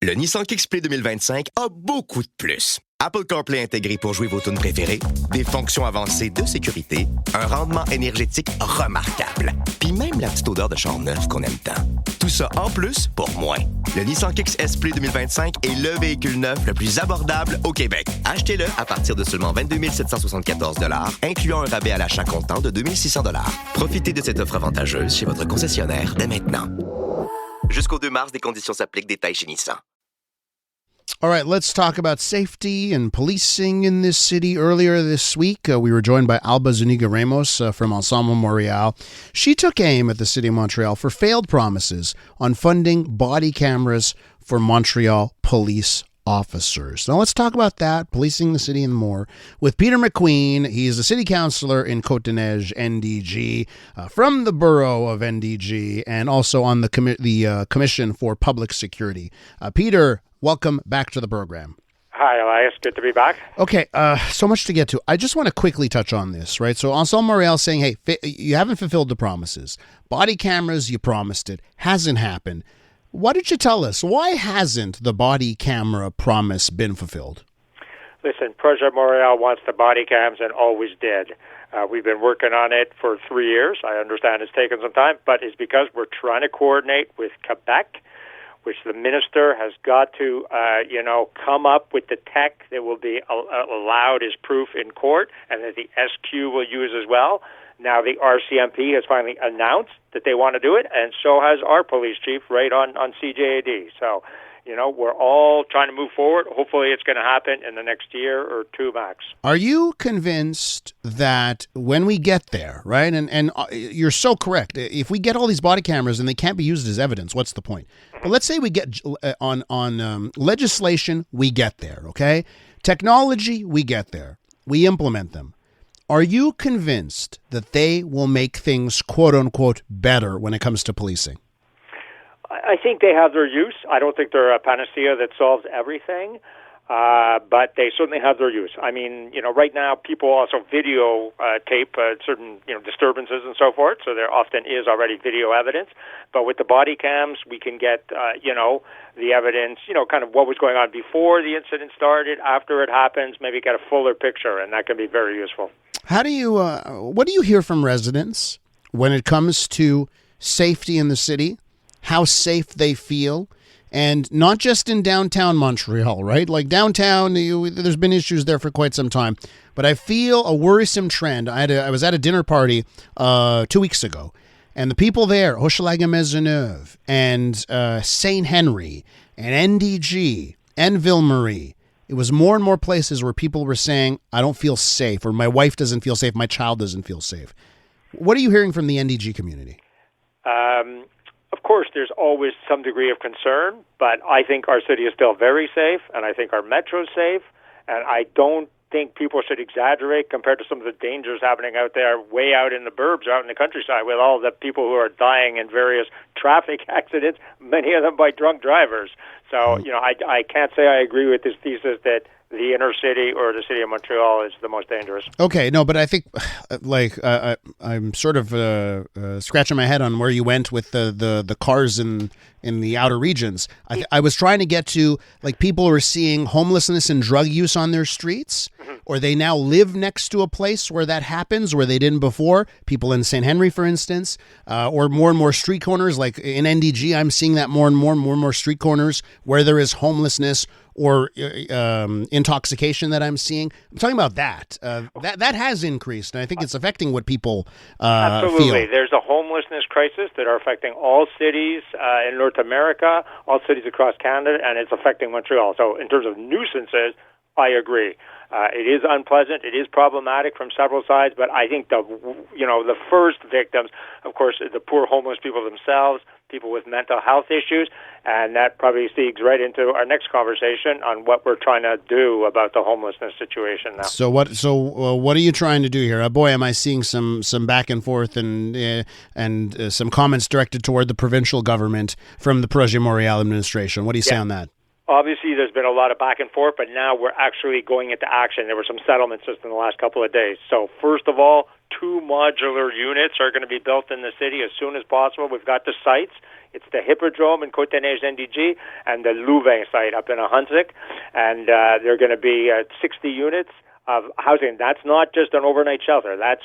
Le Nissan Kick-Play 2025 a beaucoup de plus. Apple CarPlay intégré pour jouer vos tunes préférées, des fonctions avancées de sécurité, un rendement énergétique remarquable, puis même la petite odeur de char neuf qu'on aime tant. Tout ça en plus pour moins. Le Nissan Kick Play 2025 est le véhicule neuf le plus abordable au Québec. Achetez-le à partir de seulement 22 774 $, incluant un rabais à l'achat comptant de 2 600 $. Profitez de cette offre avantageuse chez votre concessionnaire dès maintenant. Jusqu'au 2 mars, des conditions s'appliquent. Détails chez Nissan. All right, let's talk about safety and policing in this city. Earlier this week, we were joined by Alba Zuniga-Ramos from Ensemble Montréal. She took aim at the city of Montreal for failed promises on funding body cameras for Montreal police officers. Now let's talk about that, policing the city and more, with Peter McQueen. He is a city councillor in Côte-des-Neiges, NDG, from the borough of NDG, and also on the Commission for Public Security. Peter, welcome back to the program. Hi, Elias. Good to be back. Okay, so much to get to. I just want to quickly touch on this, right? So Ensemble Montréal saying, hey, you haven't fulfilled the promises. Body cameras, you promised it. Hasn't happened. Why don't you tell us, why hasn't the body camera promise been fulfilled? Listen, Projet Montréal wants the body cams and always did. We've been working on it for 3 years. I understand it's taken some time, but it's because we're trying to coordinate with Quebec, which the minister has got to, come up with the tech that will be allowed as proof in court and that the SQ will use as well. Now the RCMP has finally announced that they want to do it, and so has our police chief right on CJAD. So, we're all trying to move forward. Hopefully it's going to happen in the next year or two max. Are you convinced that when we get there, right, and you're so correct, if we get all these body cameras and they can't be used as evidence, what's the point? But let's say we get on legislation, we get there, okay? Technology, we get there. We implement them. Are you convinced that they will make things, quote unquote, better when it comes to policing? I think they have their use. I don't think they're a panacea that solves everything, but they certainly have their use. I mean, right now people also video tape certain, disturbances and so forth, so there often is already video evidence. But with the body cams, we can get, the evidence, kind of what was going on before the incident started, after it happens, maybe get a fuller picture, and that can be very useful. How do you, what do you hear from residents when it comes to safety in the city? How safe they feel, and not just in downtown Montreal, right? Like downtown, there's been issues there for quite some time, but I feel a worrisome trend. I was at a dinner party 2 weeks ago, and the people there, Hochelaga-Maisonneuve and St. Henry and NDG and Ville-Marie, it was more and more places where people were saying, I don't feel safe, or my wife doesn't feel safe, my child doesn't feel safe. What are you hearing from the NDG community? Of course, there's always some degree of concern, but I think our city is still very safe, and I think our metro is safe, and I don't think people should exaggerate compared to some of the dangers happening out there, way out in the burbs, out in the countryside, with all the people who are dying in various traffic accidents, many of them by drunk drivers. So, I can't say I agree with this thesis that the inner city or the city of Montreal is the most dangerous. Okay, no, but I think, I'm sort of scratching my head on where you went with the cars in the outer regions. I was trying to get to, like, people who are seeing homelessness and drug use on their streets, or they now live next to a place where that happens, where they didn't before. People in St. Henry, for instance, or more and more street corners, like in NDG, I'm seeing that more and more street corners where there is homelessness or intoxication that I'm seeing. I'm talking about that. That has increased, and I think it's affecting what people Absolutely. feel. There's a homelessness crisis that are affecting all cities in North America, all cities across Canada, and it's affecting Montreal. So in terms of nuisances, I agree. It is unpleasant. It is problematic from several sides, but I think the first victims, of course, the poor homeless people themselves, people with mental health issues, and that probably segues right into our next conversation on what we're trying to do about the homelessness situation now. So what are you trying to do here? Boy, am I seeing some back and forth and some comments directed toward the provincial government from the Projet Montréal administration. What do you say on that? Obviously, there's been a lot of back and forth, but now we're actually going into action. There were some settlements just in the last couple of days. So first of all, 2 modular units are going to be built in the city as soon as possible. We've got the sites It's the Hippodrome in Côte-des-Neiges, NDG, and the Louvain site up in Ahuntsic. And they're going to be 60 units of housing. That's not just an overnight shelter. That's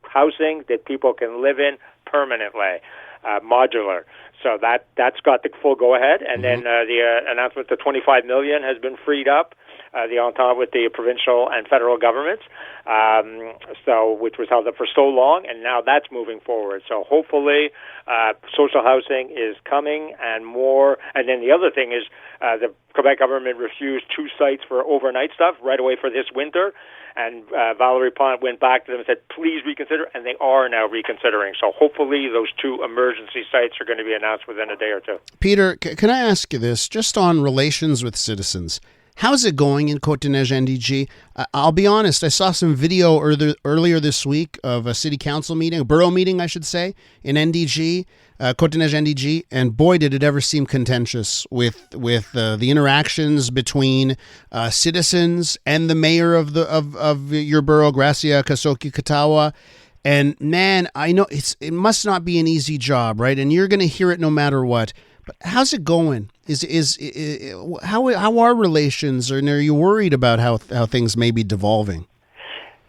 housing that people can live in permanently, modular. So that's got the full go-ahead. And then the announcement that $25 million has been freed up, the entente with the provincial and federal governments, which was held up for so long, and now that's moving forward. So hopefully social housing is coming and more. And then the other thing is the Quebec government refused 2 sites for overnight stuff right away for this winter. And Valerie Plante went back to them and said, please reconsider, and they are now reconsidering. So hopefully those 2 emergency sites are going to be announced within a day or 2. Peter, can I ask you this, just on relations with citizens? How's it going in Côte-des-Neiges, NDG? I'll be honest, I saw some video earlier this week of a city council meeting, a borough meeting, I should say, in NDG, Côte-des-Neiges, NDG, and boy, did it ever seem contentious with the interactions between citizens and the mayor of your borough, Gracia Kasoki-Katawa. And man, I know it must not be an easy job, right? And you're going to hear it no matter what. But how's it going? How are relations, and are you worried about how things may be devolving?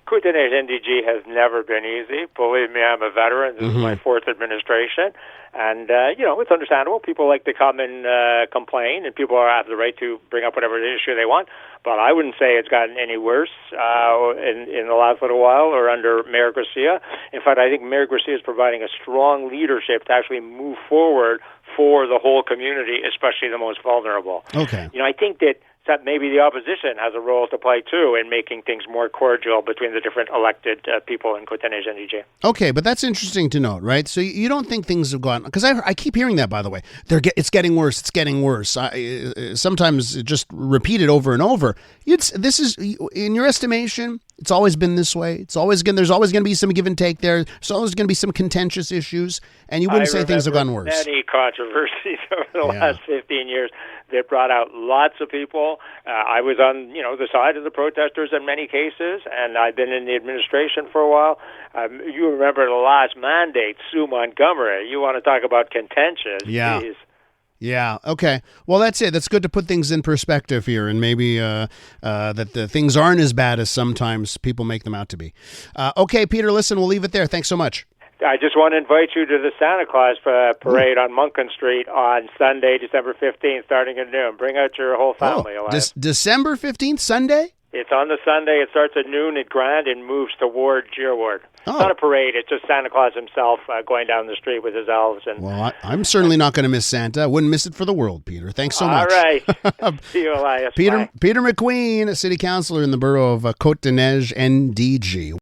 Côte-des-Neiges NDG has never been easy. Believe me, I'm a veteran. This is my 4th administration. And, it's understandable. People like to come and complain, and people have the right to bring up whatever issue they want. But I wouldn't say it's gotten any worse in the last little while or under Mayor Garcia. In fact, I think Mayor Garcia is providing a strong leadership to actually move forward for the whole community, especially the most vulnerable. Okay. I think that maybe the opposition has a role to play, too, in making things more cordial between the different elected people in Côte-des-Neiges and NDG. Okay, but that's interesting to note, right? So you don't think things have gone... Because I keep hearing that, by the way. It's getting worse, it's getting worse. Sometimes just repeat it over and over. This is, in your estimation, it's always been this way. There's always going to be some give and take there. There's always going to be some contentious issues, and you wouldn't say things have gone worse. Many controversies over the last 15 years that brought out lots of people. I was on, the side of the protesters in many cases, and I've been in the administration for a while. You remember the last mandate, Sue Montgomery. You want to talk about contentious? Yeah. Geez. Yeah. Okay. Well, that's it. That's good to put things in perspective here, and maybe that the things aren't as bad as sometimes people make them out to be. Okay, Peter. Listen, we'll leave it there. Thanks so much. I just want to invite you to the Santa Claus parade on Monken Street on Sunday, December 15th, starting at noon. Bring out your whole family. December 15th, Sunday? It's on the Sunday. It starts at noon at Grand and moves toward Giroux. It's not a parade. It's just Santa Claus himself going down the street with his elves. Well, I'm certainly not going to miss Santa. I wouldn't miss it for the world, Peter. Thanks so much. All right. See you, Elias. Peter McQueen, a city councillor in the borough of Côte-des-Neiges, NDG.